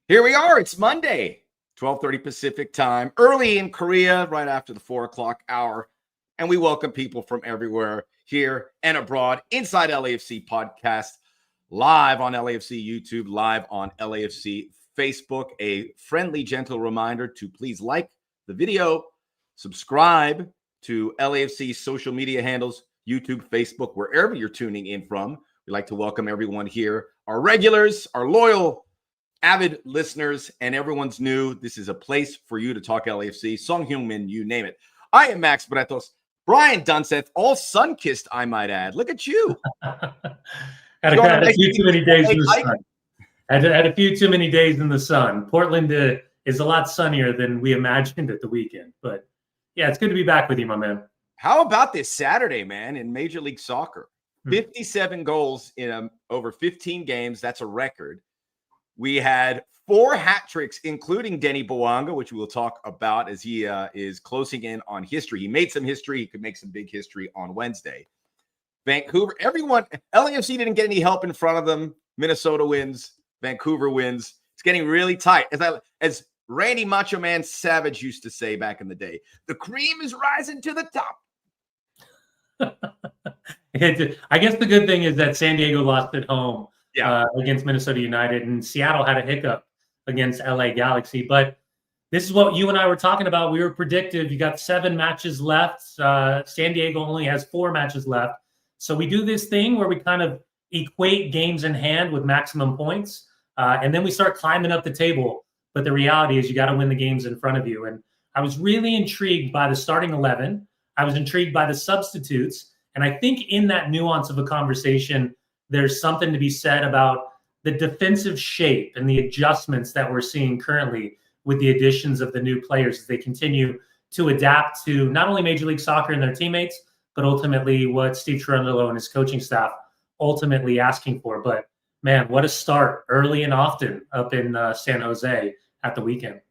Here we are. It's Monday, 12:30 Pacific time, early in Korea, right after the 4 o'clock hour. And we welcome people from everywhere here and abroad inside LAFC podcast, live on LAFC YouTube, live on LAFC Facebook. A friendly, gentle reminder to please like the video, subscribe to LAFC social media handles, YouTube, Facebook, wherever you're tuning in from. We'd like to welcome everyone here, our regulars, our loyal avid listeners, and everyone's new. This is a place for you to talk LAFC. Song Heung-min, you name it. I am Max Bretos. Brian Dunseth, all sun-kissed, I might add. Look at you. Had a few too many days in the sun. Had a few too many days in the sun. Portland is a lot sunnier than we imagined at the weekend. But yeah, it's good to be back with you, my man. How about this Saturday, man, in Major League Soccer? 57 goals in over 15 games. That's a record. We had 4 hat tricks, including Denny Bouanga, which we will talk about as he is closing in on history. He made some history. He could make some big history on Wednesday. Vancouver, everyone, LAFC didn't get any help in front of them. Minnesota wins. Vancouver wins. It's getting really tight. As Randy Macho Man Savage used to say back in the day, the cream is rising to the top. I guess the good thing is that San Diego lost at home. Against Minnesota United, and Seattle had a hiccup against LA Galaxy. But this is what you and I were talking about. We were predictive. You got 7 matches left. San Diego only has 4 matches left. So we do this thing where we kind of equate games in hand with maximum points, and then we start climbing up the table. But the reality is you got to win the games in front of you. And I was really intrigued by the starting 11. I was intrigued by the substitutes. And I think in that nuance of a conversation, there's something to be said about the defensive shape and the adjustments that we're seeing currently with the additions of the new players as they continue to adapt to not only Major League Soccer and their teammates, but ultimately what Steve Cherundolo and his coaching staff ultimately asking for. But man, what a start early and often up in San Jose at the weekend.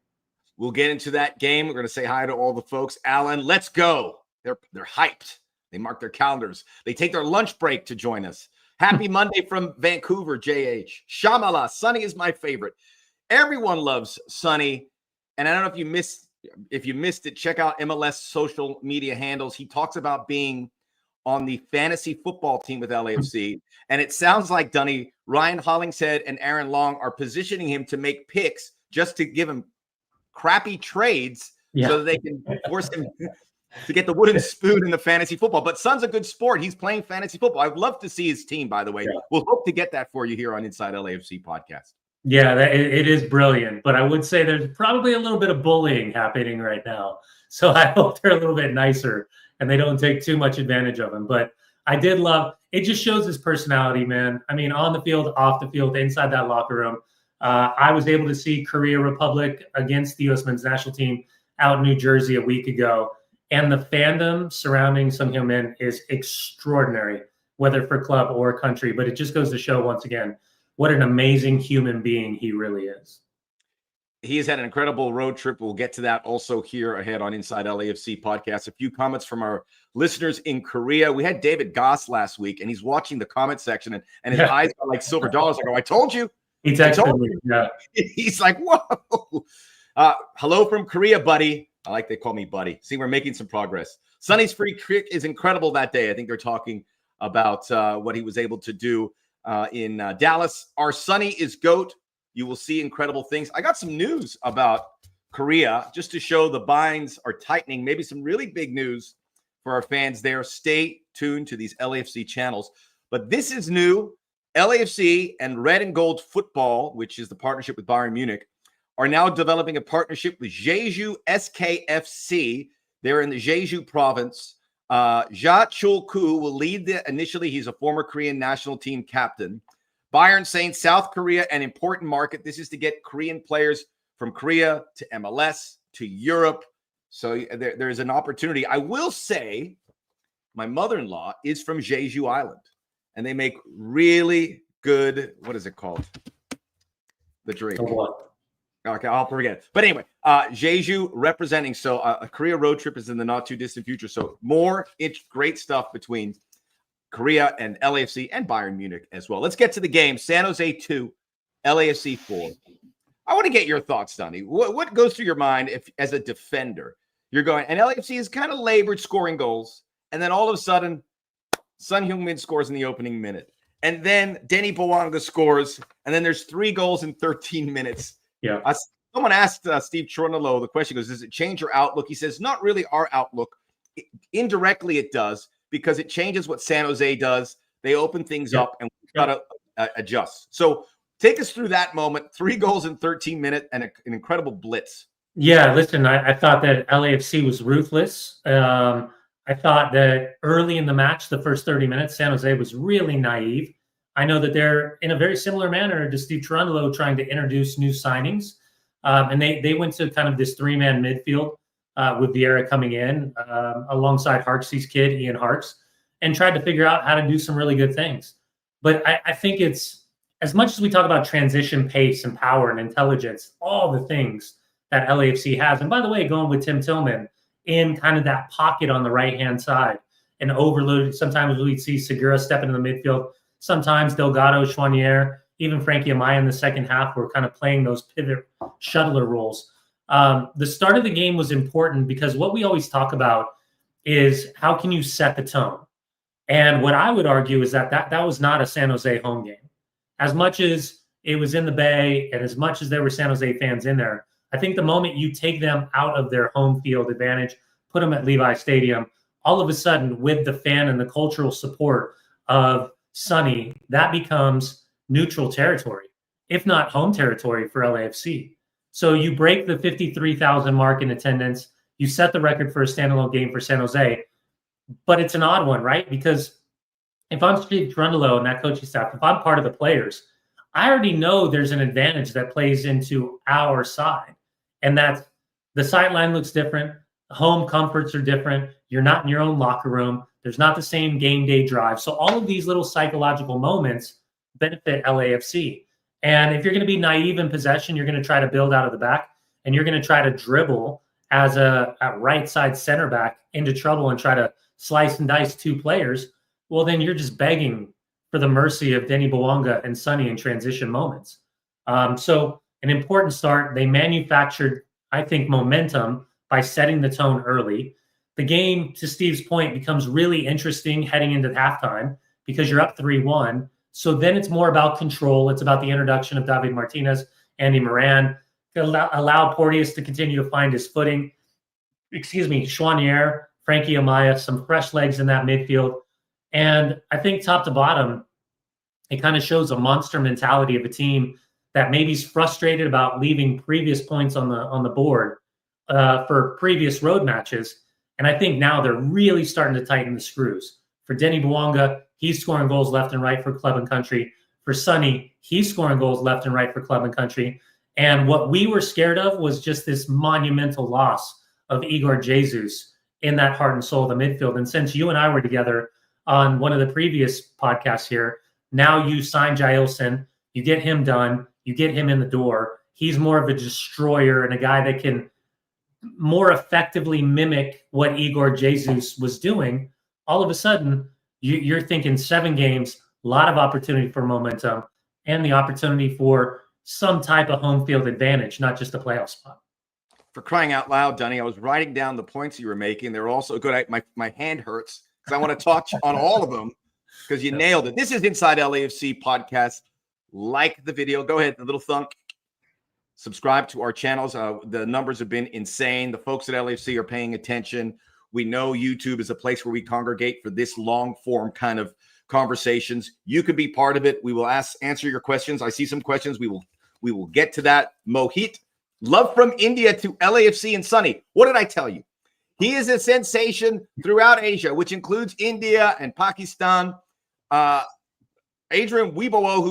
We'll get into that game. We're going to say hi to all the folks. Alan, let's go. They're hyped. They mark their calendars. They take their lunch break to join us. Happy Monday from Vancouver, JH. Shamala, Sonny is my favorite. Everyone loves Sonny. And I don't know if you missed it, check out MLS social media handles. He talks about being on the fantasy football team with LAFC. And it sounds like, Dunny, Ryan Hollingshead and Aaron Long are positioning him to make picks just to give him crappy trades so that they can force him to get the wooden spoon in the fantasy football. But Son's a good sport. He's playing fantasy football. I'd love to see his team, by the way. Yeah. We'll hope to get that for you here on Inside LAFC podcast. Yeah, it is brilliant. But I would say there's probably a little bit of bullying happening right now. So I hope they're a little bit nicer and they don't take too much advantage of him. But I did love it. Just shows his personality, man. I mean, on the field, off the field, inside that locker room. I was able to see Korea Republic against the U.S. men's national team out in New Jersey a week ago. And the fandom surrounding Song Heung-min is extraordinary, whether for club or country. But it just goes to show, once again, what an amazing human being he really is. He has had an incredible road trip. We'll get to that also here ahead on Inside LAFC podcast. A few comments from our listeners in Korea. We had David Goss last week, and he's watching the comment section, and his eyes are like silver dollars. I go, I told you. He texted me. Yeah. He's like, whoa. Hello from Korea, buddy. I like they call me buddy. See, we're making some progress. Sonny's free kick is incredible that day. I think they're talking about what he was able to do in Dallas. Our Sonny is GOAT. You will see incredible things. I got some news about Korea just to show the binds are tightening. Maybe some really big news for our fans there. Stay tuned to these LAFC channels. But this is new. LAFC and Red and Gold Football, which is the partnership with Bayern Munich, are now developing a partnership with Jeju SKFC. They're in the Jeju province. Ja Chul-koo will lead initially. He's a former Korean national team captain. Bayern saying South Korea, an important market. This is to get Korean players from Korea to MLS to Europe. So there's an opportunity. I will say my mother-in-law is from Jeju Island, and they make really good, what is it called? The drink. Okay, I'll forget. But anyway, Jeju representing. So a Korea road trip is in the not too distant future. So great stuff between Korea and LAFC and Bayern Munich as well. Let's get to the game. San Jose 2, LAFC 4. I want to get your thoughts, Sonny. What goes through your mind if, as a defender, you're going, and LAFC is kind of labored scoring goals, and then all of a sudden, Son Heung-min scores in the opening minute, and then Denny Bouanga scores, and then there's 3 goals in 13 minutes. Yeah. Someone asked Steve Tronolo the question, goes, does it change your outlook? He says, not really our outlook. Indirectly, it does, because it changes what San Jose does. They open things up, and we've got to adjust. So take us through that moment. 3 goals in 13 minutes and an incredible blitz. Yeah, listen, I thought that LAFC was ruthless. I thought that early in the match, the first 30 minutes, San Jose was really naive. I know that they're in a very similar manner to Steve Cherundolo trying to introduce new signings. And they went to kind of this 3-man midfield with Vieira coming in alongside Harksy's kid, Ian Harks, and tried to figure out how to do some really good things. But I think it's, as much as we talk about transition pace and power and intelligence, all the things that LAFC has. And by the way, going with Tim Tillman in kind of that pocket on the right-hand side and overloaded. Sometimes we'd see Segura step into the midfield. Sometimes Delgado, Chouanier, even Frankie Amaya in the second half were kind of playing those pivot shuttler roles. The start of the game was important because what we always talk about is how can you set the tone? And what I would argue is that was not a San Jose home game. As much as it was in the Bay and as much as there were San Jose fans in there, I think the moment you take them out of their home field advantage, put them at Levi Stadium, all of a sudden with the fan and the cultural support of Sonny, that becomes neutral territory, if not home territory for LAFC. So you break the 53,000 mark in attendance. You set the record for a standalone game for San Jose, but it's an odd one, right? Because if I'm Steve Cherundolo and that coaching staff, if I'm part of the players, I already know there's an advantage that plays into our side. And that the sideline looks different. Home comforts are different. You're not in your own locker room. There's not the same game day drive. So all of these little psychological moments benefit LAFC. And if you're going to be naive in possession, you're going to try to build out of the back, and you're going to try to dribble as a right side center back into trouble and try to slice and dice 2 players. Well, then you're just begging for the mercy of Denny Bouanga and Sonny in transition moments. So an important start. They manufactured, I think, momentum by setting the tone early. The game, to Steve's point, becomes really interesting heading into halftime because you're up 3-1. So then it's more about control. It's about the introduction of David Martinez, Andy Moran, allow Porteous to continue to find his footing. Chouanier, Frankie Amaya, some fresh legs in that midfield. And I think top to bottom, it kind of shows a monster mentality of a team that maybe is frustrated about leaving previous points on the board for previous road matches. And I think now they're really starting to tighten the screws. For Denny Bouanga, he's scoring goals left and right for club and country. For Sonny, he's scoring goals left and right for club and country. And what we were scared of was just this monumental loss of Igor Jesus in that heart and soul of the midfield. And since you and I were together on one of the previous podcasts here, now you sign Jailson, you get him done, you get him in the door. He's more of a destroyer and a guy that can more effectively mimic what Igor Jesus was doing. All of a sudden, you're thinking 7 games, a lot of opportunity for momentum, and the opportunity for some type of home field advantage, not just a playoff spot. For crying out loud, Dunny, I was writing down the points you were making. They're also good. My hand hurts because I want to touch on all of them because you nailed it. This is Inside LAFC podcast. Like the video. Go ahead, the little thunk. Subscribe to our channels. The numbers have been insane. The folks at LAFC are paying attention. We know YouTube is a place where we congregate for this long form kind of conversations. You could be part of it. We will answer your questions. I see some questions. We will get to that. Mohit, love from India to LAFC and Sonny. What did I tell you? He is a sensation throughout Asia, which includes India and Pakistan. Adrian Wibowo, who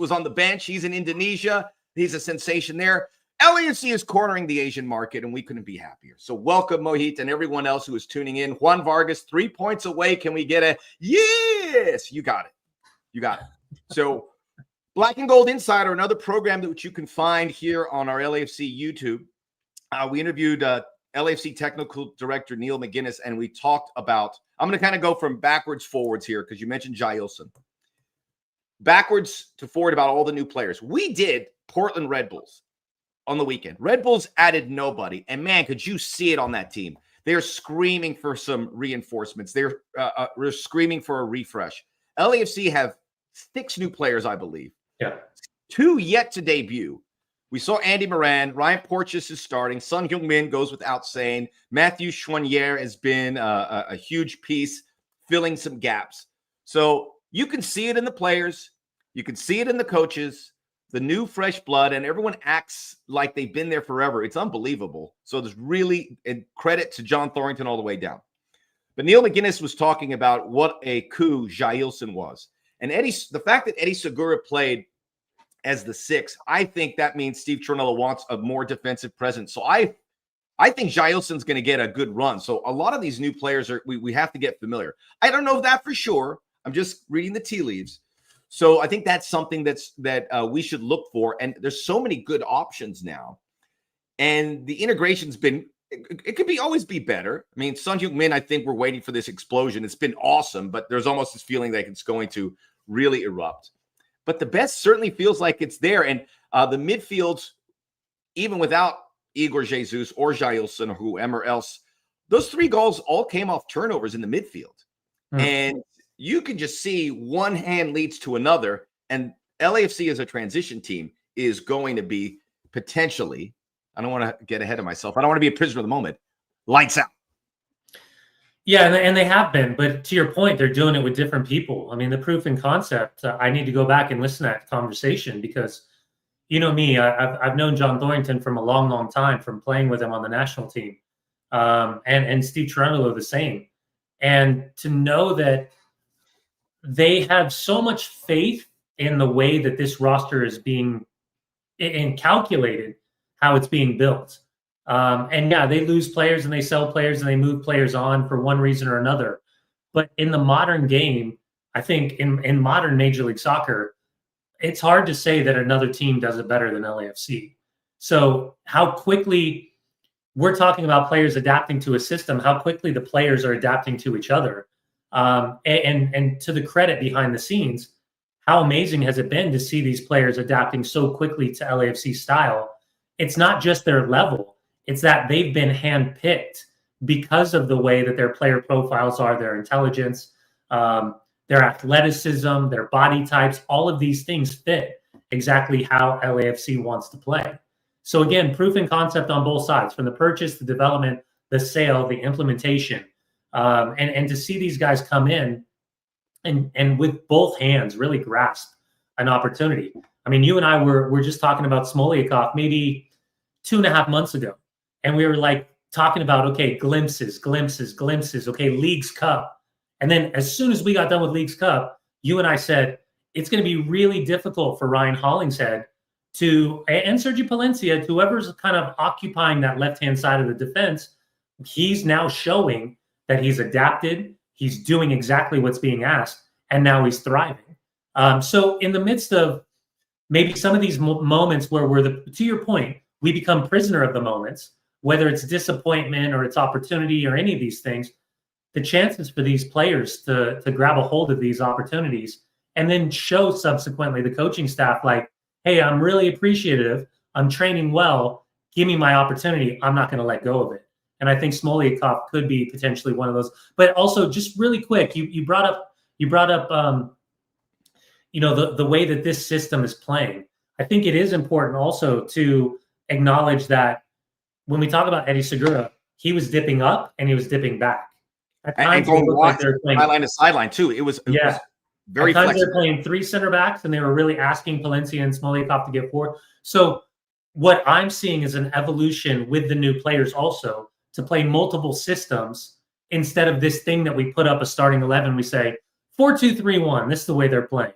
was on the bench. He's in Indonesia. He's a sensation there. LAFC is cornering the Asian market, and we couldn't be happier. So welcome, Mohit, and everyone else who is tuning in. Juan Vargas, 3 points away. Can we get a yes? You got it. You got it. So Black and Gold Insider, another program that you can find here on our LAFC YouTube. We interviewed LAFC Technical Director Neil McGuinness, and we talked about – I'm going to kind of go from backwards forwards here because you mentioned Jailson. backwards to forward about all the new players. We did Portland Red Bulls on the weekend. Red Bulls added nobody. And man, could you see it on that team? They're screaming for some reinforcements. They're screaming for a refresh. LAFC have 6 new players, I believe. Yeah. 2 yet to debut. We saw Andy Moran. Ryan Porteous is starting. Son Heung-min goes without saying. Matthew Choinière has been a huge piece, filling some gaps. So you can see it in the players. You can see it in the coaches, the new fresh blood, and everyone acts like they've been there forever. It's unbelievable. So there's really credit to John Thorrington all the way down. But Neil McGuinness was talking about what a coup Jailson was. And the fact that Eddie Segura played as the 6, I think that means Steve Cherundolo wants a more defensive presence. So I think Jailson's going to get a good run. So a lot of these new players we have to get familiar. I don't know that for sure. I'm just reading the tea leaves. So I think that's something that we should look for. And there's so many good options now. And the integration's been, it could always be better. I mean, Son Heung-min, I think we're waiting for this explosion. It's been awesome, but there's almost this feeling that it's going to really erupt. But the best certainly feels like it's there. And the midfields, even without Igor Jesus or Jailson or whoever else, those 3 goals all came off turnovers in the midfield. And you can just see one hand leads to another. And LAFC as a transition team is going to be potentially, I don't want to get ahead of myself, I don't want to be a prisoner of the moment, lights out. Yeah, and they have been. But to your point, they're doing it with different people. I mean, the proof in concept, I need to go back and listen to that conversation because, you know me, I've known John Thorrington from a long, long time, from playing with him on the national team. And Steve Cherundolo the same. And to know that they have so much faith in the way that this roster is being calculated, how it's being built. And yeah, they lose players and they sell players and they move players on for one reason or another. But in the modern game, I think in modern Major League Soccer, it's hard to say that another team does it better than LAFC. So how quickly we're talking about players adapting to a system, how quickly the players are adapting to each other. And to the credit behind the scenes, how amazing has it been to see these players adapting so quickly to LAFC style? It's not just their level. It's that they've been handpicked because of the way that their player profiles are, their intelligence, their athleticism, their body types. All of these things fit exactly how LAFC wants to play. So again, proof in concept on both sides, from the purchase, the development, the sale, the implementation. And to see these guys come in and with both hands really grasp an opportunity. I mean, you and I were just talking about Smoliakov maybe 2.5 months ago. And we were like talking about, okay, glimpses. Okay, Leagues Cup. And then as soon as we got done with Leagues Cup, you and I said, it's going to be really difficult for Ryan Hollingshead and Sergi Palencia, whoever's kind of occupying that left-hand side of the defense. He's now showing that he's adapted. He's doing exactly what's being asked. And now he's thriving. So in the midst of maybe some of these moments where to your point, we become prisoner of the moments, whether it's disappointment or it's opportunity or any of these things, the chances for these players to grab a hold of these opportunities and then show subsequently the coaching staff like, hey, I'm really appreciative. I'm training well. Give me my opportunity. I'm not going to let go of it. And I think Smoliakov could be potentially one of those. But also, just really quick, you brought up the way that this system is playing. I think it is important also to acknowledge that when we talk about Eddie Segura, he was dipping up and he was dipping back. At times, and going like sideline to sideline too. It was very at times flexible. They're playing 3 center backs and they were really asking Palencia and Smoliakov to get forward. So what I'm seeing is an evolution with the new players also to play multiple systems instead of this thing that we put up a starting 11. We say 4-2-3-1. This is the way they're playing.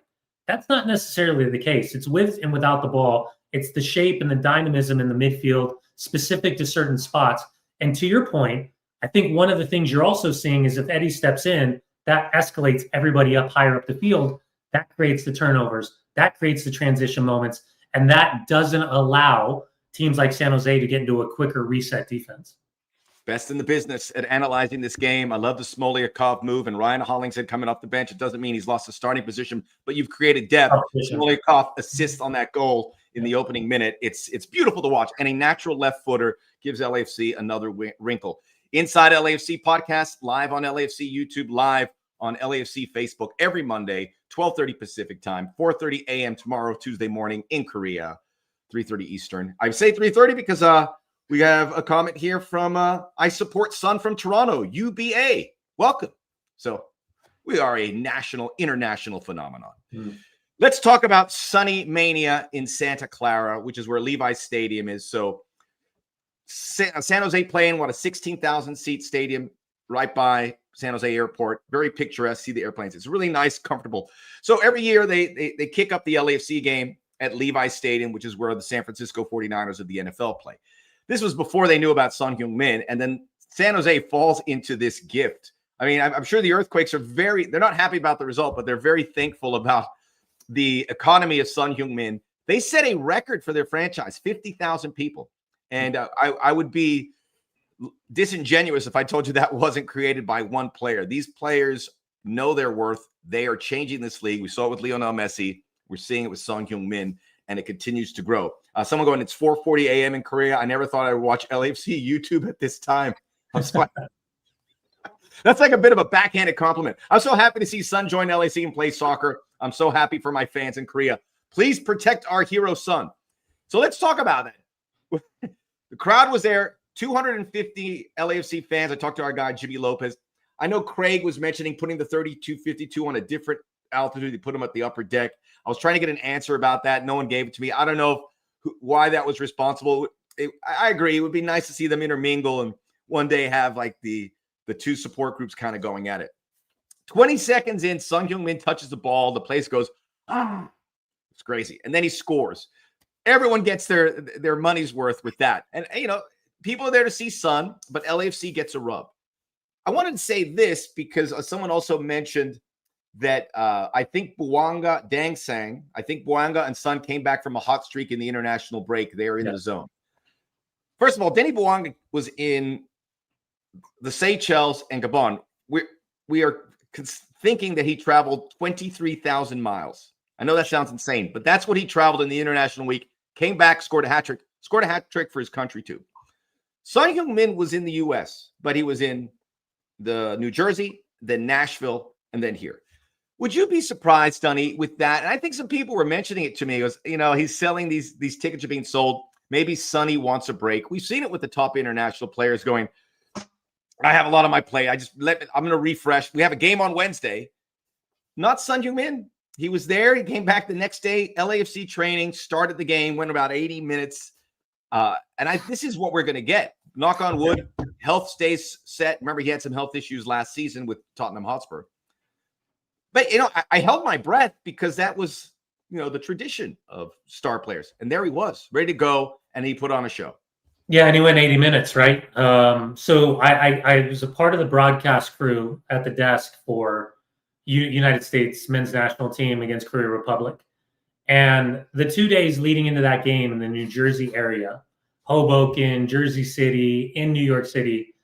That's not necessarily the case. It's with and without the ball. It's the shape and the dynamism in the midfield specific to certain spots. And to your point, I think one of the things you're also seeing is if Eddie steps in, that escalates everybody up higher up the field. That creates the turnovers. That creates the transition moments. And that doesn't allow teams like San Jose to get into a quicker reset defense. best in the business at analyzing this game. I love the Smolyakov move, and Ryan Hollingshead coming off the bench. It doesn't mean he's lost the starting position, but you've created depth. Smolyakov assists on that goal in the opening minute. It's beautiful to watch, and a natural left footer gives LAFC another wrinkle. Inside LAFC podcast, live on LAFC YouTube, live on LAFC Facebook every Monday, 12:30 Pacific time, 4:30 a.m. tomorrow, Tuesday morning in Korea, 3:30 Eastern. I say 3:30 because we have a comment here from I Support Son from Toronto, UBA. Welcome. So we are a international phenomenon. Let's talk about Sunny Mania in Santa Clara, which is where Levi's Stadium is. So San Jose playing, a 16,000 seat stadium right by San Jose Airport. Very picturesque. See the airplanes. It's really nice, comfortable. So every year they kick up the LAFC game at Levi's Stadium, which is where the San Francisco 49ers of the NFL play. This was before they knew about Son Heung-min, and then San Jose falls into this gift. I mean, I'm sure the Earthquakes are they're not happy about the result, but they're very thankful about the economy of Son Heung-min. They set a record for their franchise, 50,000 people. And I would be disingenuous if I told you that wasn't created by one player. These players know their worth. They are changing this league. We saw it with Lionel Messi. We're seeing it with Son Heung-min, and it continues to grow. Someone going, it's 4:40 a.m. in Korea. I never thought I would watch LAFC YouTube at this time. That's like a bit of a backhanded compliment. I'm so happy to see Son join LAFC and play soccer. I'm so happy for my fans in Korea. Please protect our hero Son. So let's talk about that. The crowd was there, 250 LAFC fans. I talked to our guy, Jimmy Lopez. I know Craig was mentioning putting the 3252 on a different altitude. They put them at the upper deck. I was trying to get an answer about that. No one gave it to me. I don't know why that was responsible. I agree. It would be nice to see them intermingle and one day have like the two support groups kind of going at it. 20 seconds in, Son Heung-min touches the ball. The place goes, it's crazy. And then he scores. Everyone gets their money's worth with that. And, people are there to see Son, but LAFC gets a rub. I wanted to say this because someone also mentioned that I think Bouanga and Son came back from a hot streak in the international break. They are in the zone. First of all, Denny Bouanga was in the Seychelles and Gabon. We are thinking that he traveled 23,000 miles. I know that sounds insane, but that's what he traveled in the international week. Came back, scored a hat trick for his country too. Son Heung-min was in the U.S., but he was in the New Jersey, then Nashville, and then here. Would you be surprised, Dunny, with that? And I think some people were mentioning it to me. It was, he's selling these tickets are being sold. Maybe Sonny wants a break. We've seen it with the top international players going, I have a lot on my plate. I'm going to refresh. We have a game on Wednesday. Not Son Heung-min. He was there. He came back the next day, LAFC training, started the game, went about 80 minutes. This is what we're going to get. Knock on wood, health stays set. Remember, he had some health issues last season with Tottenham Hotspur. But, I held my breath because that was, the tradition of star players. And there he was, ready to go, and he put on a show. Yeah, and he went 80 minutes, right? So I was a part of the broadcast crew at the desk for United States men's national team against Korea Republic. And the 2 days leading into that game in the New Jersey area, Hoboken, Jersey City, in New York City,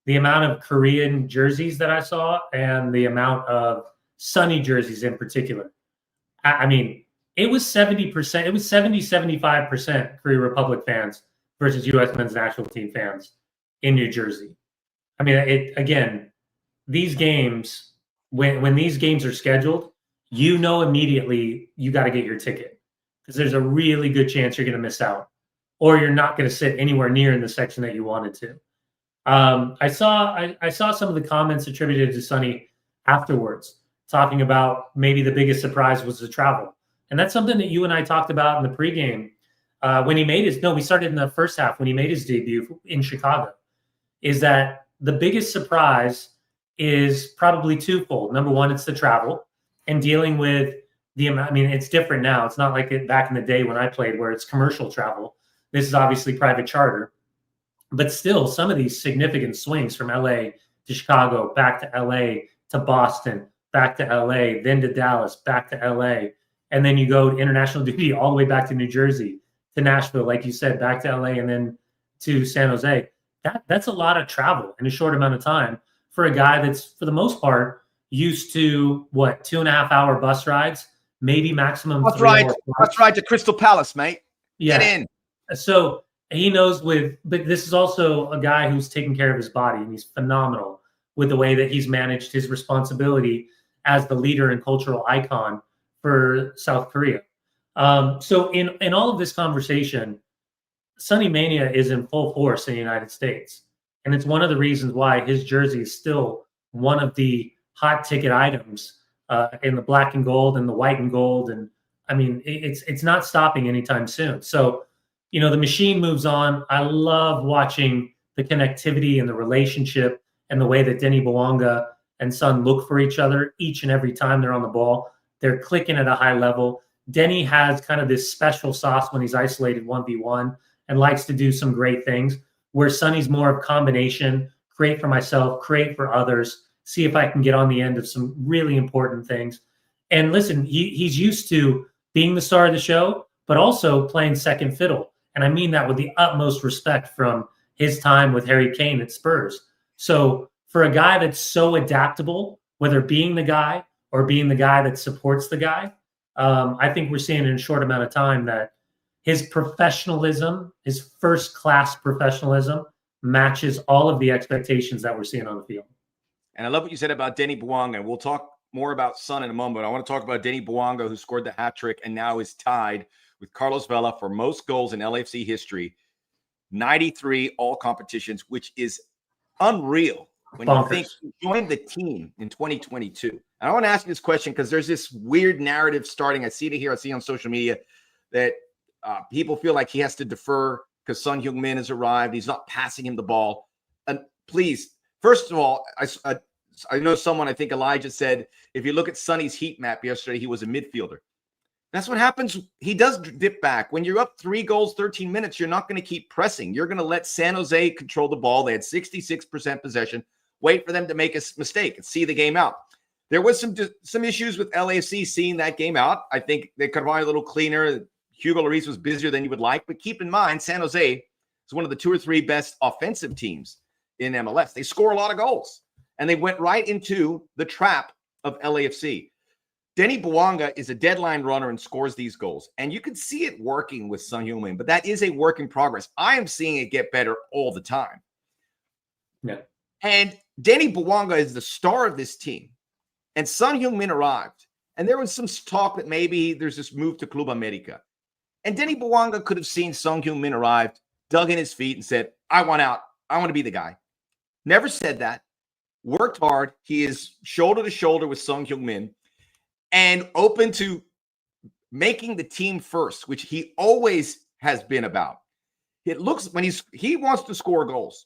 the amount of Korean jerseys that I saw and the amount of Sunny jerseys in particular. I mean, it was 70%. It was 75% Korea Republic fans versus U.S. men's national team fans in New Jersey. I mean, these games, when these games are scheduled, immediately you got to get your ticket because there's a really good chance you're going to miss out or you're not going to sit anywhere near in the section that you wanted to. I saw some of the comments attributed to Sonny afterwards talking about maybe the biggest surprise was the travel. And that's something that you and I talked about in the pregame when he made we started in the first half when he made his debut in Chicago, is that the biggest surprise is probably twofold. Number one, it's the travel and dealing with the amount. I mean, it's different now. It's not like it back in the day when I played where it's commercial travel. This is obviously private charter, but still some of these significant swings from LA to Chicago, back to LA to Boston, back to LA, then to Dallas, back to LA. And then you go to international duty all the way back to New Jersey, to Nashville, like you said, back to LA, and then to San Jose. that's a lot of travel in a short amount of time for a guy that's, for the most part, used to, what, 2.5-hour bus rides, maybe maximum Bus 3 ride, hours. bus ride to Crystal Palace, mate. Yeah. Get in. So he knows but this is also a guy who's taking care of his body, and he's phenomenal with the way that he's managed his responsibility as the leader and cultural icon for South Korea. So in all of this conversation, Sonny Mania is in full force in the United States. And it's one of the reasons why his jersey is still one of the hot ticket items in the black and gold and the white and gold. And I mean, it's not stopping anytime soon. So, the machine moves on. I love watching the connectivity and the relationship and the way that Denny Bouanga and Son look for each other each and every time they're on the ball. They're clicking at a high level. Denny has kind of this special sauce when he's isolated 1v1 and likes to do some great things, where Sonny's more of combination, create for myself, create for others, see if I can get on the end of some really important things. And listen, he's used to being the star of the show, but also playing second fiddle. And I mean that with the utmost respect from his time with Harry Kane at Spurs. So for a guy that's so adaptable, whether being the guy or being the guy that supports the guy, I think we're seeing in a short amount of time that his professionalism, his first-class professionalism, matches all of the expectations that we're seeing on the field. And I love what you said about Denny Bouanga. We'll talk more about Son in a moment. I want to talk about Denny Bouanga, who scored the hat trick and now is tied with Carlos Vela for most goals in LAFC history, 93 all competitions, which is unreal when you think he joined the team in 2022. And I want to ask you this question because there's this weird narrative starting. I see it here. I see on social media that people feel like he has to defer because Son Heung-min has arrived. He's not passing him the ball. And please, first of all, I know someone, I think Elijah said, if you look at Sonny's heat map yesterday, he was a midfielder. That's what happens. He does dip back. When you're up 3 goals, 13 minutes, you're not going to keep pressing. You're going to let San Jose control the ball. They had 66% possession. Wait for them to make a mistake and see the game out. There was some issues with LAFC seeing that game out. I think they could have been a little cleaner. Hugo Lloris was busier than you would like. But keep in mind, San Jose is one of the 2 or 3 best offensive teams in MLS. They score a lot of goals. And they went right into the trap of LAFC. Denny Bouanga is a deadline runner and scores these goals. And you can see it working with Son Heung-min, but that is a work in progress. I am seeing it get better all the time. Yeah. And Denny Bouanga is the star of this team. And Son Heung-min arrived. And there was some talk that maybe there's this move to Club America. And Denny Bouanga could have seen Son Heung-min arrive, dug in his feet and said, I want out. I want to be the guy. Never said that. Worked hard. He is shoulder to shoulder with Son Heung-min and open to making the team first, which he always has been about. It looks when he wants to score goals,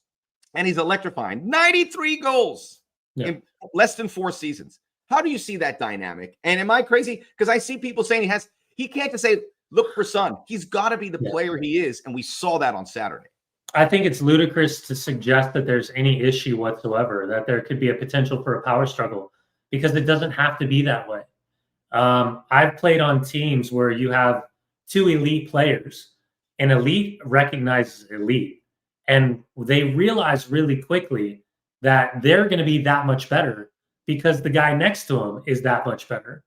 and he's electrifying. 93 goals in less than 4 seasons. How do you see that dynamic? And am I crazy? Because I see people saying he can't just say, look for Son. He's got to be the player he is, and we saw that on Saturday. I think it's ludicrous to suggest that there's any issue whatsoever, that there could be a potential for a power struggle, because it doesn't have to be that way. I've played on teams where you have 2 elite players, and elite recognizes elite, and they realize really quickly that they're going to be that much better because the guy next to him is that much better.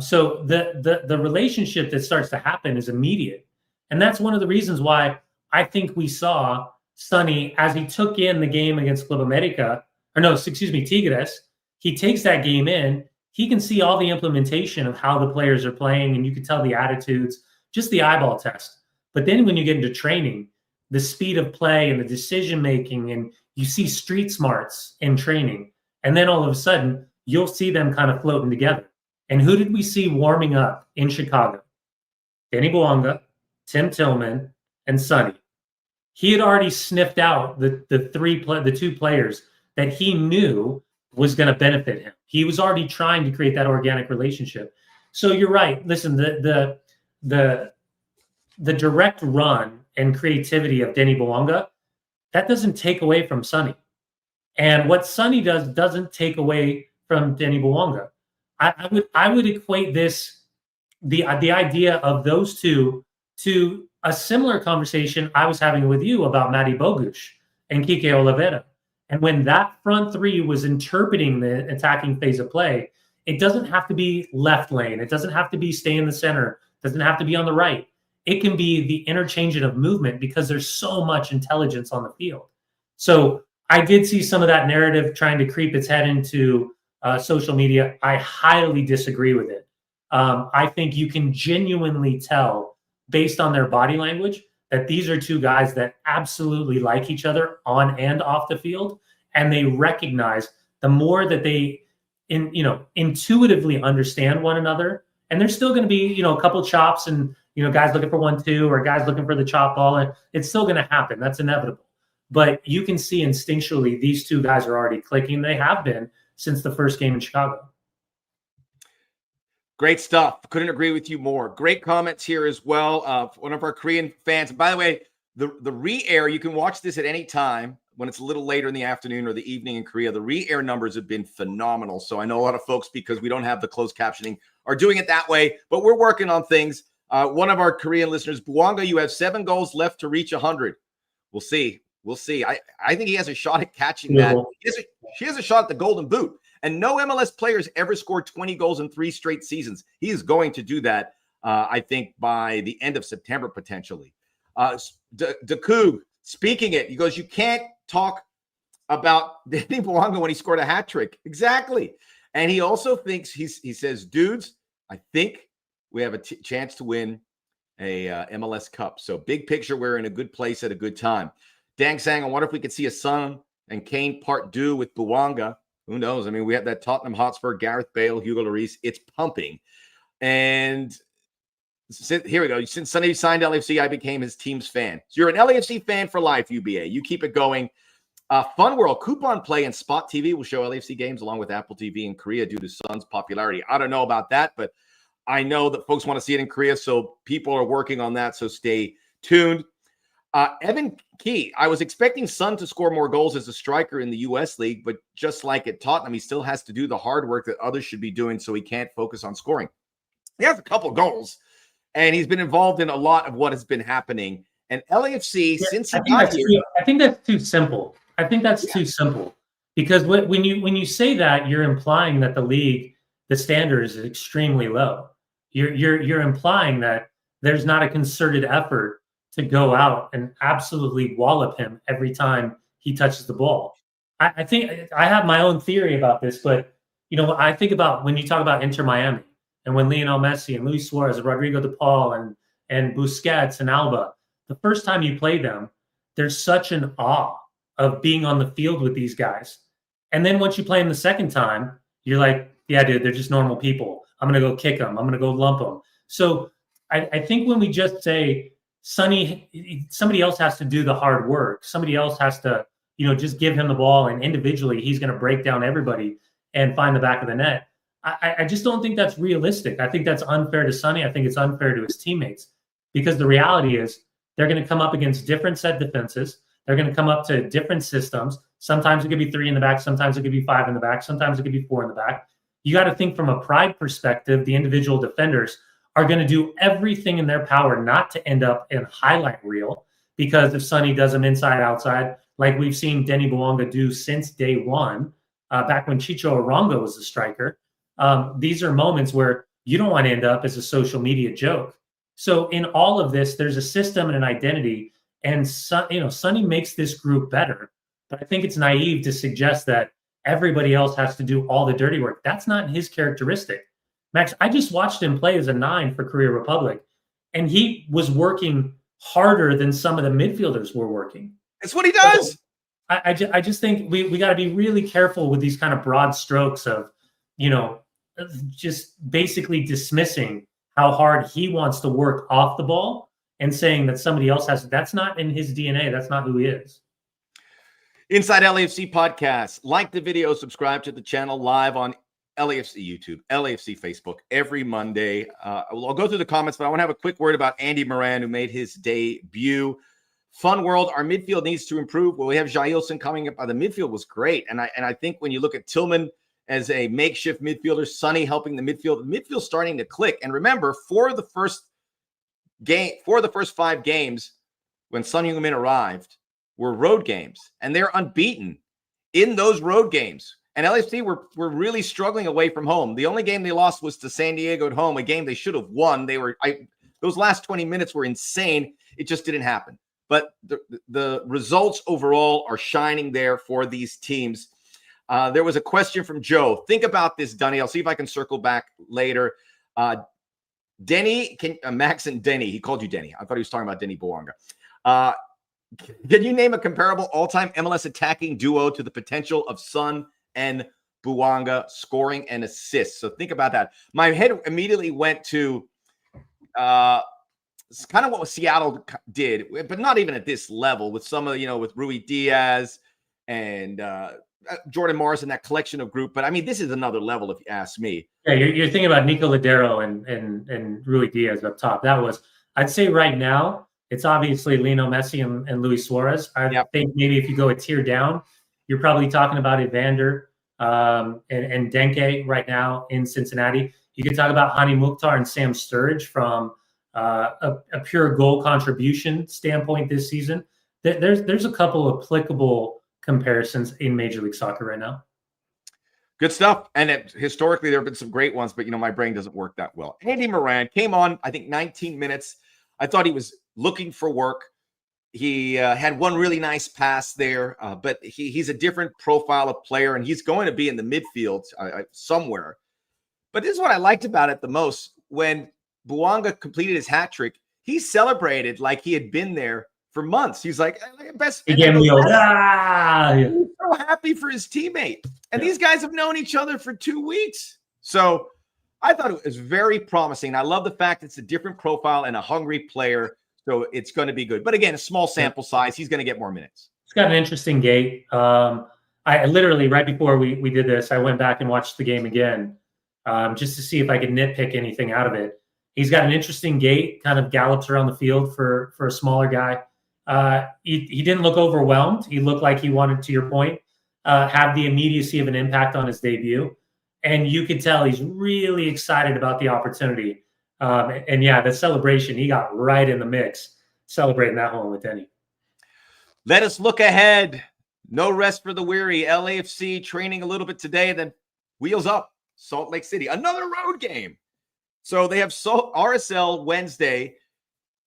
So the relationship that starts to happen is immediate. And that's one of the reasons why I think we saw Sonny, as he took in the game against Club America, Tigres, he takes that game in, he can see all the implementation of how the players are playing, and you can tell the attitudes, just the eyeball test. But then when you get into training, the speed of play and the decision-making, and you see street smarts in training, and then all of a sudden, you'll see them kind of floating together. And who did we see warming up in Chicago? Denny Bouanga, Tim Tillman, and Sonny. He had already sniffed out the 2 players that he knew was going to benefit him. He was already trying to create that organic relationship. So you're right. Listen, the direct run and creativity of Denny Bouanga, that doesn't take away from Sonny. And what Sonny does doesn't take away from Denny Bouanga. I would equate the idea of those 2 to a similar conversation I was having with you about Matty Bogusz and Kike Oliveira. And when that front three was interpreting the attacking phase of play, it doesn't have to be left lane. It doesn't have to be stay in the center. It doesn't have to be on the right. It can be the interchange of movement because there's so much intelligence on the field. So I did see some of that narrative trying to creep its head into social media. I highly disagree with it. I think you can genuinely tell based on their body language that these are two guys that absolutely like each other on and off the field. And they recognize the more that they intuitively understand one another. And there's still going to be, a couple chops and, guys looking for 1-2 or guys looking for the chop ball. And it's still going to happen. That's inevitable. But you can see instinctually these two guys are already clicking. They have been since the first game in Chicago. Great stuff. Couldn't agree with you more. Great comments here as well. One of our Korean fans. And by the way, the re-air, you can watch this at any time when it's a little later in the afternoon or the evening in Korea. The re-air numbers have been phenomenal. So I know a lot of folks, because we don't have the closed captioning, are doing it that way. But we're working on things. One of our Korean listeners, Bouanga, you have 7 goals left to reach 100. We'll see. We'll see. I think he has a shot at catching that. He has a shot at the Golden Boot. And no MLS players ever scored 20 goals in 3 straight seasons. He is going to do that, I think, by the end of September, potentially. Decoug, speaking it, he goes, you can't talk about Danny Bouanga when he scored a hat trick. Exactly. And he also thinks, he says, dudes, I think we have a chance to win a MLS Cup. So big picture, we're in a good place at a good time. Dang Sang, I wonder if we could see a Son and Kane part 2 with Bouanga. Who knows? I mean, we have that Tottenham Hotspur, Gareth Bale, Hugo Lloris. It's pumping. And here we go. Since Sonny signed LAFC, I became his team's fan. So you're an LAFC fan for life, UBA. You keep it going. Fun World, Coupon Play and Spot TV will show LAFC games along with Apple TV in Korea due to Son's popularity. I don't know about that, but I know that folks want to see it in Korea, so people are working on that, so stay tuned. Evan Key, I was expecting Son to score more goals as a striker in the U.S. League, but just like at Tottenham, he still has to do the hard work that others should be doing, so he can't focus on scoring. He has a couple goals, and he's been involved in a lot of what has been happening. And LAFC, since he got here... I think that's too simple. I think that's too simple. Because when you say that, you're implying that the league, the standard is extremely low. You're implying that there's not a concerted effort to go out and absolutely wallop him every time he touches the ball. I think I have my own theory about this, but I think about when you talk about Inter Miami and when Lionel Messi and Luis Suarez, Rodrigo de Paul and Busquets and Alba, the first time you play them, there's such an awe of being on the field with these guys. And then once you play them the second time, you're like, yeah, dude, they're just normal people. I'm going to go kick them. I'm going to go lump them. So I think when we just say, somebody else has to do the hard work. Somebody else has to, just give him the ball, and individually he's going to break down everybody and find the back of the net. I just don't think that's realistic. I think that's unfair to Sonny. I think it's unfair to his teammates, because the reality is they're going to come up against different set defenses. They're going to come up to different systems. Sometimes it could be 3 in the back. Sometimes it could be 5 in the back. Sometimes it could be 4 in the back. You got to think from a pride perspective, the individual defenders are going to do everything in their power not to end up in highlight reel, because if Sonny does them inside, outside, like we've seen Denny Bouanga do since day one, back when Chicho Arango was the striker, these are moments where you don't want to end up as a social media joke. So in all of this, there's a system and an identity, and Sonny makes this group better. But I think it's naive to suggest that everybody else has to do all the dirty work. That's not his characteristic. Max, I just watched him play as a 9 for Korea Republic, and he was working harder than some of the midfielders were working. That's what he does. So I just think we got to be really careful with these kind of broad strokes of, just basically dismissing how hard he wants to work off the ball and saying that somebody else has. That's not in his DNA. That's not who he is. Inside LAFC podcast. Like the video, subscribe to the channel live on LAFC YouTube, LAFC Facebook every Monday. I'll go through the comments, but I want to have a quick word about Andy Moran, who made his debut. Fun World, our midfield needs to improve. Well, we have Jailson coming up. The midfield was great. And I think when you look at Tillman as a makeshift midfielder, Sonny helping the midfield's starting to click. And remember, for the first 5 games, when Son Heung-min arrived, were road games, and they're unbeaten in those road games. And LAFC were really struggling away from home. The only game they lost was to San Diego at home, a game they should have won. Those last 20 minutes were insane. It just didn't happen. But the results overall are shining there for these teams. There was a question from Joe. Think about this, Dunny. I'll see if I can circle back later. Denny, Max and Denny, he called you Denny. I thought he was talking about Denny Bouanga. Can you name a comparable all-time MLS attacking duo to the potential of Son and Bouanga scoring and assists? So think about that. My head immediately went to it's kind of what Seattle did, but not even at this level with some of, with Rui Diaz and Jordan Morris and that collection of group. But I mean, this is another level if you ask me. Yeah, you're thinking about Nico Ladero and Rui Diaz up top. I'd say right now, it's obviously Lionel Messi and Luis Suarez. I think maybe if you go a tier down, you're probably talking about Evander and Denke right now in Cincinnati. You could talk about Hani Mukhtar and Sam Sturridge from a pure goal contribution standpoint this season. There's a couple of applicable comparisons in Major League Soccer right now. Good stuff. And historically, there have been some great ones, but, my brain doesn't work that well. Andy Moran came on, I think, 19 minutes. I thought he was looking for work. He had one really nice pass there, but he's a different profile of player, and he's going to be in the midfield somewhere. But this is what I liked about it the most. When Bouanga completed his hat trick, he celebrated like he had been there for months. He's like, best. He gave me He's so happy for his teammate. And these guys have known each other for 2 weeks. So I thought it was very promising. I love the fact it's a different profile and a hungry player. So it's going to be good. But again, a small sample size. He's going to get more minutes. He's got an interesting gait. I literally, right before we did this, I went back and watched the game again just to see if I could nitpick anything out of it. He's got an interesting gait, kind of gallops around the field for a smaller guy. He didn't look overwhelmed. He looked like he wanted, to your point, have the immediacy of an impact on his debut. And you could tell he's really excited about the opportunity. The celebration, he got right in the mix, celebrating that one with Denny. Let us look ahead. No rest for the weary. LAFC training a little bit today, then wheels up. Salt Lake City, another road game. So they have RSL Wednesday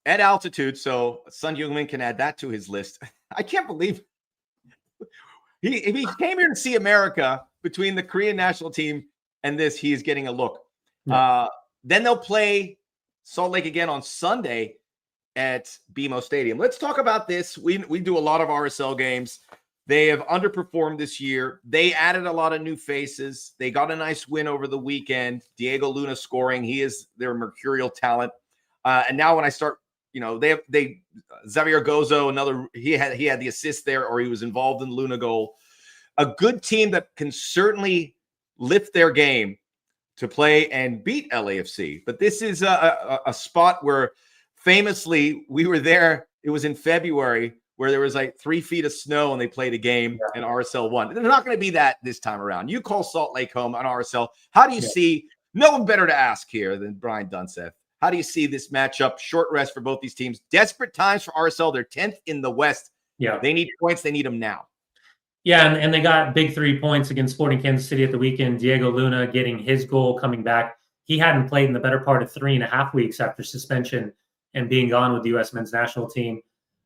at altitude. So Son Heung-min can add that to his list. I can't believe he came here to see America. Between the Korean national team and this, he is getting a look. Yeah. Then they'll play Salt Lake again on Sunday at BMO Stadium. Let's talk about this. We do a lot of RSL games. They have underperformed this year. They added a lot of new faces. They got a nice win over the weekend. Diego Luna scoring. He is their mercurial talent. And now when I start, they Xavier Gozo, he had the assist there, or he was involved in the Luna goal. A good team that can certainly lift their game to play and beat LAFC. But this is a spot where famously we were there. It was in February where there was like 3 feet of snow and they played a game and RSL won. They're not going to be that this time around. You call Salt Lake home on RSL. How do you see, no one better to ask here than Brian Dunseth. How do you see this matchup? Short rest for both these teams. Desperate times for RSL. They're 10th in the West. Yeah. They need points. They need them now. Yeah, and they got big 3 points against Sporting Kansas City at the weekend. Diego Luna getting his goal, coming back. He hadn't played in the better part of 3.5 weeks after suspension and being gone with the U.S. men's national team.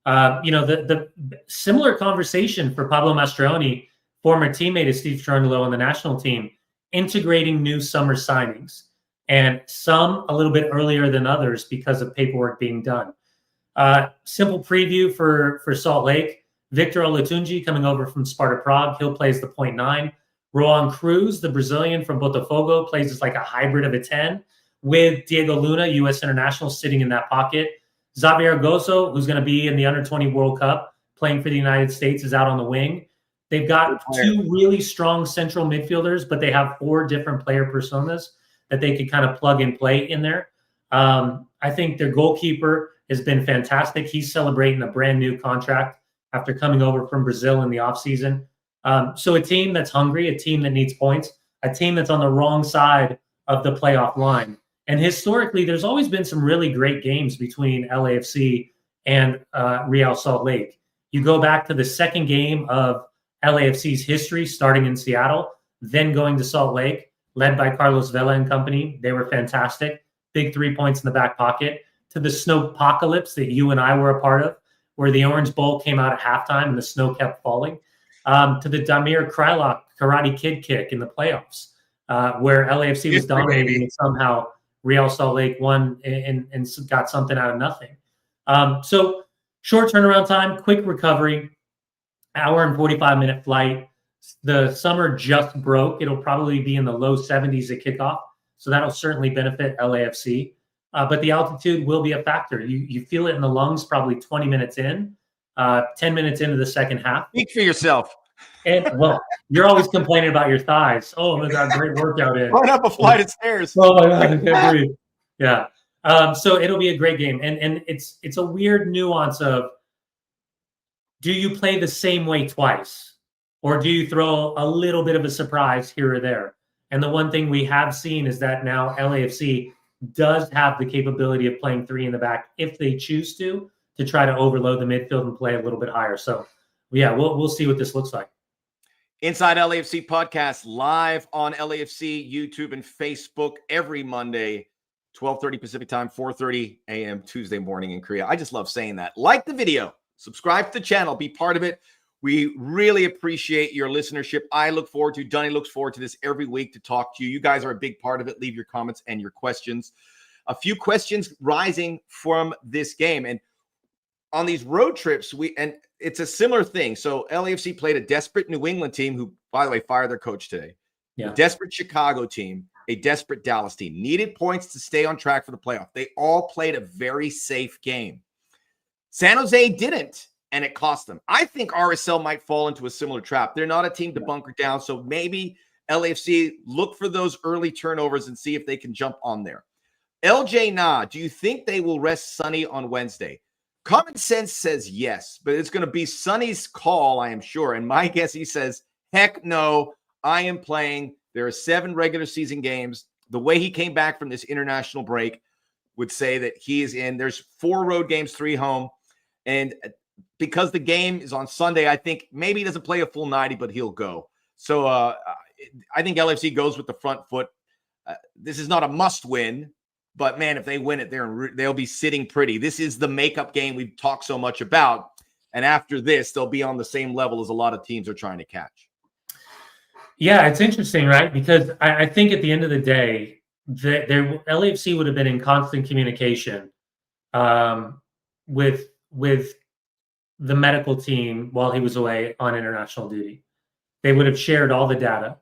The similar conversation for Pablo Mastroeni, former teammate of Steve Cherundolo on the national team, integrating new summer signings, and some a little bit earlier than others because of paperwork being done. Simple preview for Salt Lake. Victor Olatunji coming over from Sparta Prague. He'll play as the 0.9. Roan Cruz, the Brazilian from Botafogo, plays as like a hybrid of a 10 with Diego Luna, U.S. international, sitting in that pocket. Xavier Gozo, who's going to be in the Under-20 World Cup, playing for the United States, is out on the wing. They've got 2 really strong central midfielders, but they have 4 different player personas that they could kind of plug and play in there. I think their goalkeeper has been fantastic. He's celebrating a brand new contract after coming over from Brazil in the offseason. So a team that's hungry, a team that needs points, a team that's on the wrong side of the playoff line. And historically, there's always been some really great games between LAFC and Real Salt Lake. You go back to the second game of LAFC's history, starting in Seattle, then going to Salt Lake, led by Carlos Vela and company. They were fantastic. Big 3 points in the back pocket. To the snowpocalypse that you and I were a part of, where the Orange Bowl came out at halftime and the snow kept falling. To the Damir Krylak Karate Kid kick in the playoffs, where LAFC was dominating and somehow Real Salt Lake won and got something out of nothing. So short turnaround time, quick recovery, hour and 45-minute flight. The summer just broke. It'll probably be in the low 70s at kickoff, so that'll certainly benefit LAFC. But the altitude will be a factor. You feel it in the lungs probably 20 minutes in, 10 minutes into the second half. Speak for yourself. And, well, you're always complaining about your thighs. Oh, I got a great workout in. Run up a flight of stairs. Oh, my God, I can't breathe. Yeah. So it'll be a great game. And it's a weird nuance of, do you play the same way twice? Or do you throw a little bit of a surprise here or there? And the one thing we have seen is that now LAFC does have the capability of playing three in the back if they choose to try to overload the midfield and play a little bit higher. So, yeah, we'll see what this looks like. Inside LAFC podcast live on LAFC YouTube and Facebook every Monday, 12:30 Pacific time, 4:30 a.m. Tuesday morning in Korea. I just love saying that. Like the video, subscribe to the channel, be part of it. We really appreciate your listenership. I look forward to, Dunny looks forward to this every week to talk to you. You guys are a big part of it. Leave your comments and your questions. A few questions rising from this game. And on these road trips, and it's a similar thing. So LAFC played a desperate New England team who, by the way, fired their coach today. Yeah. A desperate Chicago team, a desperate Dallas team. Needed points to stay on track for the playoff. They all played a very safe game. San Jose didn't, and it cost them. I think RSL might fall into a similar trap. They're not a team to bunker down, so maybe LAFC look for those early turnovers and see if they can jump on there. LJ Na, do you think they will rest Sonny on Wednesday? Common sense says yes, but it's going to be Sonny's call, I am sure. And my guess, he says, heck no, I am playing. There are 7 regular season games. The way he came back from this international break would say that he is in. There's 4 road games, 3 home. And because the game is on Sunday, I think maybe he doesn't play a full 90, but he'll go. So I think LFC goes with the front foot. This is not a must win. But, man, if they win it, they'll be sitting pretty. This is the makeup game we've talked so much about. And after this, they'll be on the same level as a lot of teams are trying to catch. Yeah, it's interesting, right? Because I think at the end of the day, LAFC would have been in constant communication with the medical team while he was away on international duty. They would have shared all the data.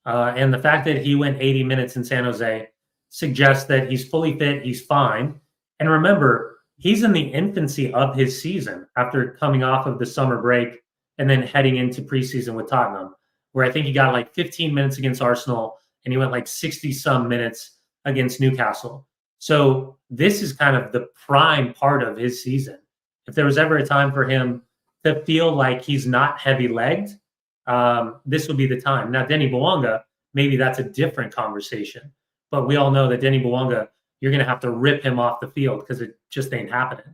And the fact that he went 80 minutes in San Jose suggests that he's fully fit, he's fine. And remember, he's in the infancy of his season after coming off of the summer break and then heading into preseason with Tottenham, where I think he got like 15 minutes against Arsenal and he went like 60-some minutes against Newcastle. So this is kind of the prime part of his season. If there was ever a time for him to feel like he's not heavy-legged, this would be the time. Now, Denny Bouanga, maybe that's a different conversation. But we all know that Denny Bouanga, you're going to have to rip him off the field because it just ain't happening.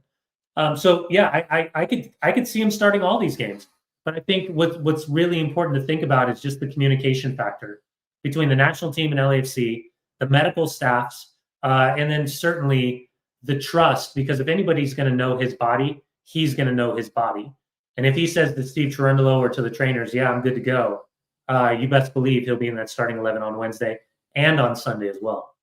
So, yeah, I could see him starting all these games. But I think what's really important to think about is just the communication factor between the national team and LAFC, the medical staffs, and then certainly the trust. Because if anybody's going to know his body, he's going to know his body. And if he says to Steve Cherundolo or to the trainers, yeah, I'm good to go, you best believe he'll be in that starting 11 on Wednesday. And on Sunday as well.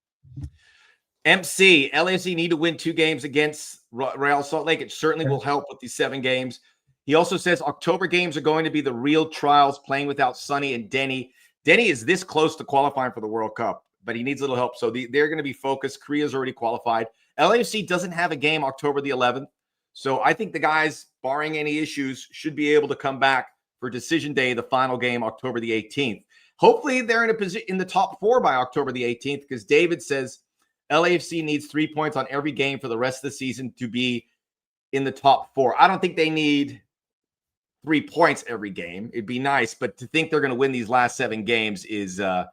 MC, LAFC need to win 2 games against Real Salt Lake. It certainly will help with these 7 games. He also says October games are going to be the real trials, playing without Sonny and Denny. Denny is this close to qualifying for the World Cup, but he needs a little help. So they're going to be focused. Korea's already qualified. LAFC doesn't have a game October the 11th. So I think the guys, barring any issues, should be able to come back for decision day, the final game, October the 18th. Hopefully they're in a position in the top 4 by October the 18th, because David says LAFC needs 3 points on every game for the rest of the season to be in the top 4. I don't think they need 3 points every game. It'd be nice, but to think they're going to win these last 7 games is a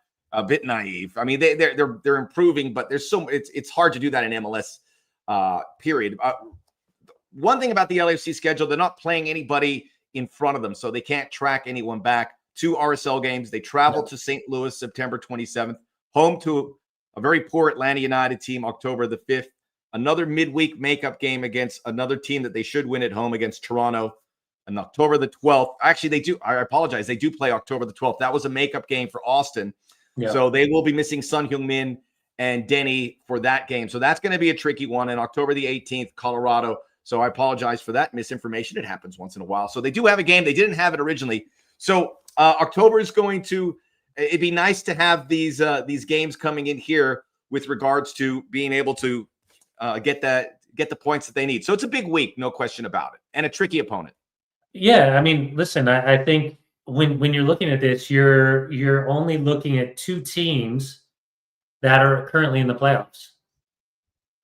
bit naive. I mean, they're improving, but there's it's hard to do that in MLS. Period. one thing about the LAFC schedule, they're not playing anybody in front of them, so they can't track anyone back. 2 RSL games. They travel to St. Louis September 27th, home to a very poor Atlanta United team October the 5th. Another midweek makeup game against another team that they should win at home against Toronto on October the 12th. Actually, they do. I apologize. They do play October the 12th. That was a makeup game for Austin. Yeah. So they will be missing Son Heung-min and Denny for that game. So that's going to be a tricky one. And October the 18th, Colorado. So I apologize for that misinformation. It happens once in a while. So they do have a game. They didn't have it originally. So October is going to – it'd be nice to have these games coming in here with regards to being able to get the points that they need. So it's a big week, no question about it, and a tricky opponent. Yeah, I mean, listen, I think when you're looking at this, you're only looking at 2 teams that are currently in the playoffs.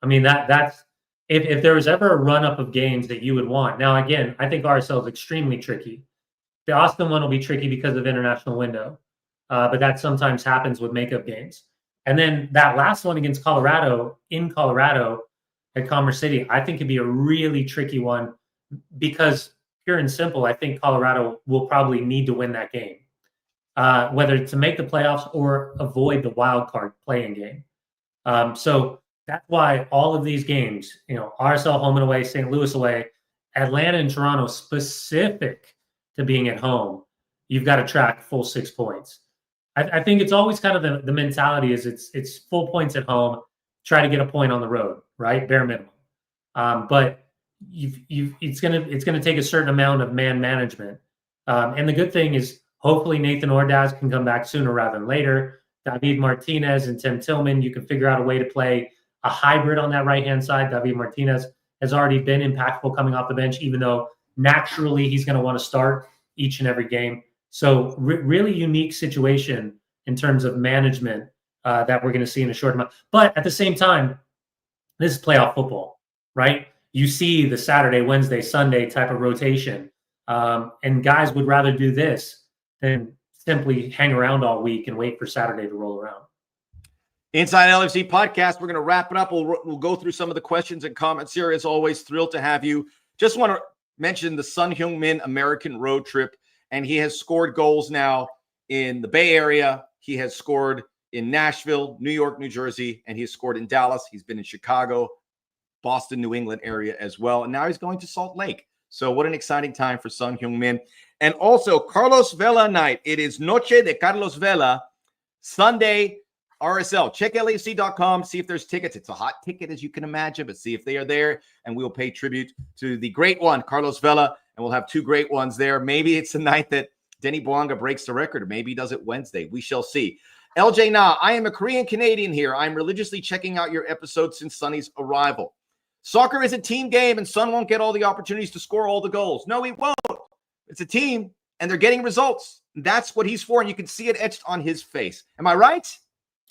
I mean, that's if there was ever a run-up of games that you would want. Now, again, I think RSL is extremely tricky. The Austin one will be tricky because of international window, but that sometimes happens with makeup games. And then that last one against Colorado, in Colorado at Commerce City, I think could be a really tricky one because pure and simple, I think Colorado will probably need to win that game, whether to make the playoffs or avoid the wild card playing game. So that's why all of these games, RSL home and away, St. Louis away, Atlanta and Toronto specific to being at home, you've got to track full 6 points. I think it's always kind of the mentality is it's full points at home, try to get a point on the road, right? Bare minimum. But it's gonna take a certain amount of man management. And the good thing is hopefully Nathan Ordaz can come back sooner rather than later. David Martinez and Tim Tillman, you can figure out a way to play a hybrid on that right-hand side. David Martinez has already been impactful coming off the bench, even though naturally he's going to want to start each and every game. So really unique situation in terms of management that we're going to see in a short amount. But at the same time, this is playoff football, right? You see the Saturday, Wednesday, Sunday type of rotation. And guys would rather do this than simply hang around all week and wait for Saturday to roll around. Inside LFC podcast, we're going to wrap it up. We'll go through some of the questions and comments here. As always, thrilled to have you. Just want to mention the Son Heung-min American road trip, and he has scored goals now in the Bay Area. He has scored in Nashville, New York, New Jersey, and he has scored in Dallas. He's been in Chicago, Boston, New England area as well, and now he's going to Salt Lake. So what an exciting time for Son Heung-min. And also Carlos Vela night. It is Noche de Carlos Vela, Sunday, RSL. Check LAFC.com, see if there's tickets. It's a hot ticket, as you can imagine, but see if they are there, and we'll pay tribute to the great one, Carlos Vela, and we'll have 2 great ones there. Maybe it's the night that Denny Bouanga breaks the record, or maybe he does it Wednesday. We shall see. LJ Na, I am a Korean Canadian here. I'm religiously checking out your episodes since Sonny's arrival. Soccer is a team game, and Son won't get all the opportunities to score all the goals. No, he won't. It's a team, and they're getting results. That's what he's for, and you can see it etched on his face. Am I right?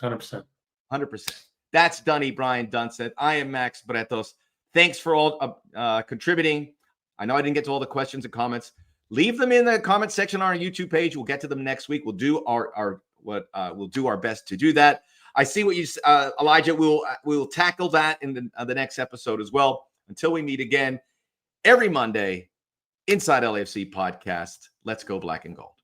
100%. 100%. That's Dunny Brian Dunset. I am Max Bretos. Thanks for all contributing. I know I didn't get to all the questions and comments. Leave them in the comment section on our YouTube page. We'll get to them next week. We'll do we'll do our best to do that. I see what you, Elijah. We'll tackle that in the next episode as well. Until we meet again every Monday, Inside LAFC podcast. Let's go Black and Gold.